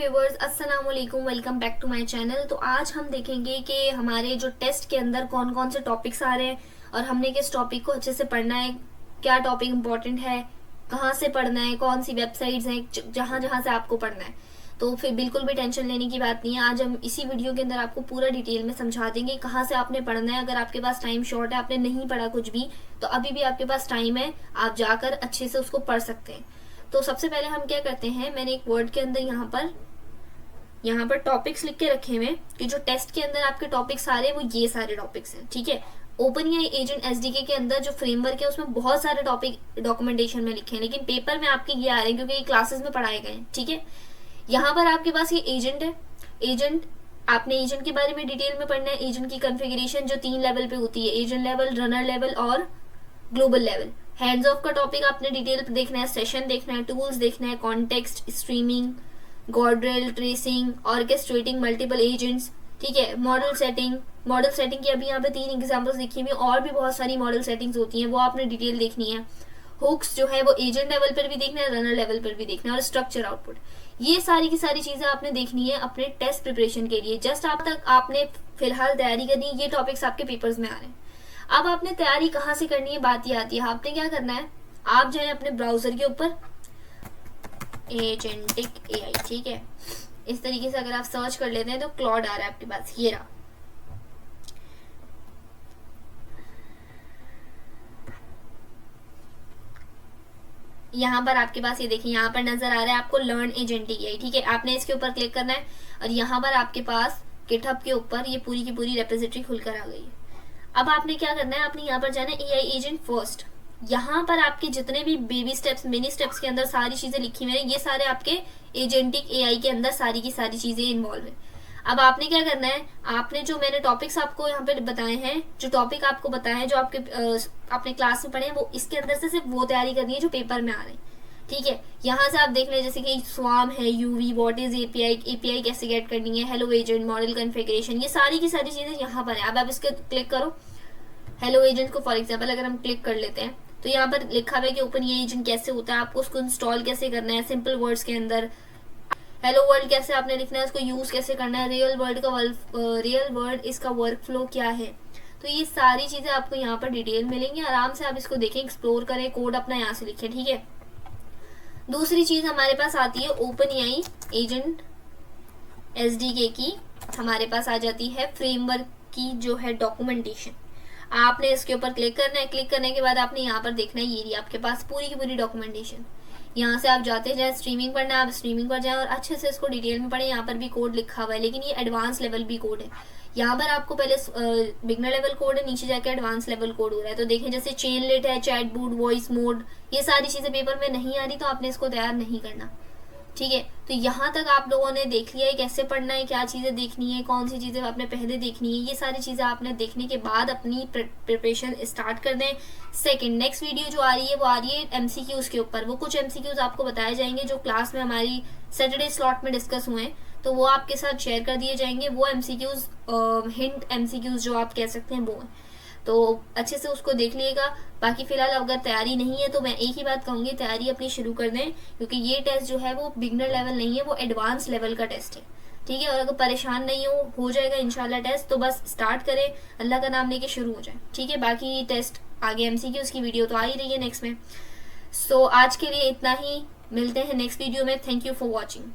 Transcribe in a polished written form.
Viewers, अस्सलाम वालेकुम, welcome back to my channel. तो आज हम देखेंगे कि हमारे जो टेस्ट के अंदर कौन कौन से टॉपिक्स आ रहे हैं और हमने किस टॉपिक को अच्छे से पढ़ना है, क्या टॉपिक इम्पोर्टेंट है, कहाँ से पढ़ना है, कौन सी वेबसाइट्स हैं जहाँ जहाँ से आपको पढ़ना है। तो फिर बिल्कुल भी टेंशन लेने की बात नहीं है। आज हम इसी वीडियो के अंदर आपको पूरा डिटेल में समझा देंगे कहाँ से आपने पढ़ना है। अगर आपके पास टाइम शॉर्ट है, आपने नहीं पढ़ा कुछ भी, तो अभी भी आपके पास टाइम है, आप जाकर अच्छे से उसको पढ़ सकते हैं। तो सबसे पहले हम क्या करते हैं, मैंने एक वर्ड के अंदर यहाँ पर टॉपिक्स लिख के रखे हुए कि जो टेस्ट के अंदर आपके टॉपिक्स आ रहे हैं वो ये सारे टॉपिक्स हैं। ठीक है, ओपनएआई एजेंट एसडीके के अंदर जो फ्रेमवर्क है उसमें बहुत सारे टॉपिक डॉक्यूमेंटेशन में लिखे हैं, लेकिन पेपर में आपके ये आ रहे हैं क्योंकि ये क्लासेस में पढ़ाए गए हैं। ठीक है, यहाँ पर आपके पास ये एजेंट है। एजेंट, आपने एजेंट के बारे में डिटेल में पढ़ना है। एजेंट की कॉन्फ़िगरेशन जो 3 लेवल पे होती है, एजेंट लेवल, रनर लेवल और ग्लोबल लेवल। हैंड्स ऑफ का टॉपिक आपने डिटेल पे देखना है, सेशन देखना है, टूल्स देखना है, context, streaming, guardrail, tracing, orchestrating multiple agents. ठीक है, मॉडल सेटिंग की अभी यहाँ पे 3 एग्जांपल्स लिखी हुई, और भी बहुत सारी मॉडल सेटिंग्स होती हैं, वो आपने डिटेल देखनी है। हुक्स जो है वो एजेंट लेवल पर भी देखना है, रनर लेवल पर भी देखना है, और स्ट्रक्चर आउटपुट, ये सारी की सारी चीजें आपने देखनी है अपने टेस्ट प्रिपरेशन के लिए। जस्ट आप तक आपने फिलहाल तैयारी करनी है, ये टॉपिक्स आपके पेपर्स में आ रहे हैं। अब आपने तैयारी कहाँ से करनी है, बात ये आती है। आपने क्या करना है, आप जाए अपने ब्राउजर के ऊपर, एजेंटिक एआई। ठीक है, इस तरीके से अगर आप सर्च कर लेते हैं तो क्लॉड आ रहा है आपके पास, ये रहा। यहाँ पर आपके पास ये देखिए, यहाँ पर नजर आ रहा है आपको लर्न एजेंटिक एआई। ठीक है, आपने इसके ऊपर क्लिक करना है और यहाँ पर आपके पास गिटहब के ऊपर ये पूरी की पूरी रेपोजिटरी खुलकर आ गई है। अब आपने क्या करना है, आपने यहाँ पर जाना है एआई एजेंट फर्स्ट। यहाँ पर आपके जितने भी बेबी स्टेप्स, मिनी स्टेप्स के अंदर सारी चीजें लिखी हुई हैं, ये सारे आपके एजेंटिक एआई के अंदर सारी की सारी चीजें इन्वॉल्व है। अब आपने क्या करना है, आपने जो मैंने टॉपिक्स आपको यहाँ पे बताए हैं, जो टॉपिक आपको बताए हैं, जो आपके अपने क्लास में पढ़े हैं, वो इसके अंदर से सिर्फ वो तैयारी करनी है जो पेपर में आ रहे हैं। ठीक है, यहाँ से आप देख लें, जैसे कि स्वाम है, यूवी, व्हाट इज एपीआई कैसे गेट करनी है, हेलो एजेंट, मॉडल कॉन्फ़िगरेशन, ये सारी की सारी चीजें यहाँ पर है। अब आप इसके क्लिक करो, हेलो एजेंट को फॉर एग्जाम्पल अगर हम क्लिक कर लेते हैं तो यहाँ पर लिखा हुआ है कि ओपन ये एजेंट कैसे होता है, आपको उसको इंस्टॉल कैसे करना है, सिंपल वर्ड्स के अंदर हेलो वर्ल्ड कैसे आपने लिखना है, उसको यूज कैसे करना है, रियल वर्ल्ड इसका वर्क फ्लो क्या है। तो ये सारी चीजें आपको यहाँ पर डिटेल मिलेंगी, आराम से आप इसको देखें, एक्सप्लोर करें, कोड अपना यहाँ से लिखें। ठीक है, दूसरी चीज हमारे पास आती है ओपनएआई एजेंट एसडीके की, हमारे पास आ जाती है फ्रेमवर्क की जो है डॉक्यूमेंटेशन। आपने इसके ऊपर क्लिक करना है, क्लिक करने के बाद आपने यहाँ पर देखना है, ये आपके पास पूरी की पूरी डॉक्यूमेंटेशन। यहाँ से आप जाते जाए, स्ट्रीमिंग पढ़ना है, आप स्ट्रीमिंग पर जाएं और अच्छे से इसको डिटेल में पढ़ें। यहाँ पर भी कोड लिखा हुआ है, लेकिन ये एडवांस लेवल भी कोड है। यहाँ पर आपको पहले बिगनर लेवल कोड है, नीचे जाकर एडवांस लेवल कोड हो रहा है। तो देखें, जैसे चेन लेट है, चैट बूट, वॉइस मोड, ये सारी चीजें पेपर में नहीं आ रही, तो आपने इसको तैयार नहीं करना। ठीक है, तो यहाँ तक आप लोगों ने देख लिया है कैसे पढ़ना है, क्या चीज़ें देखनी है, कौन सी चीज़ें आपने पहले देखनी है, ये सारी चीज़ें आपने देखने के बाद अपनी प्रिपरेशन स्टार्ट कर दें। सेकंड, नेक्स्ट वीडियो जो आ रही है वो आ रही है एमसीक्यूज़ के ऊपर। वो कुछ एमसीक्यूज़ आपको बताए जाएंगे जो क्लास में हमारी सैटरडे स्लॉट में डिस्कस हुए हैं, तो वो आपके साथ शेयर कर दिए जाएंगे। वो एमसीक्यूज़, हिंट एमसीक्यूज़ जो आप कह सकते हैं, वो हैं, तो अच्छे से उसको देख लीजिएगा। बाकी फिलहाल अगर तैयारी नहीं है तो मैं एक ही बात कहूंगी, तैयारी अपनी शुरू कर दें, क्योंकि ये टेस्ट जो है वो बिगनर लेवल नहीं है, वो एडवांस लेवल का टेस्ट है। ठीक है, और अगर परेशान नहीं हो जाएगा इंशाल्लाह टेस्ट, तो बस स्टार्ट करें, अल्लाह का नाम लेके शुरू हो जाए। ठीक है, बाकी टेस्ट आगे एमसीक्यूज़ की वीडियो तो आ ही रही है नेक्स्ट में। सो आज के लिए इतना ही, मिलते हैं नेक्स्ट वीडियो में। Thank you for watching.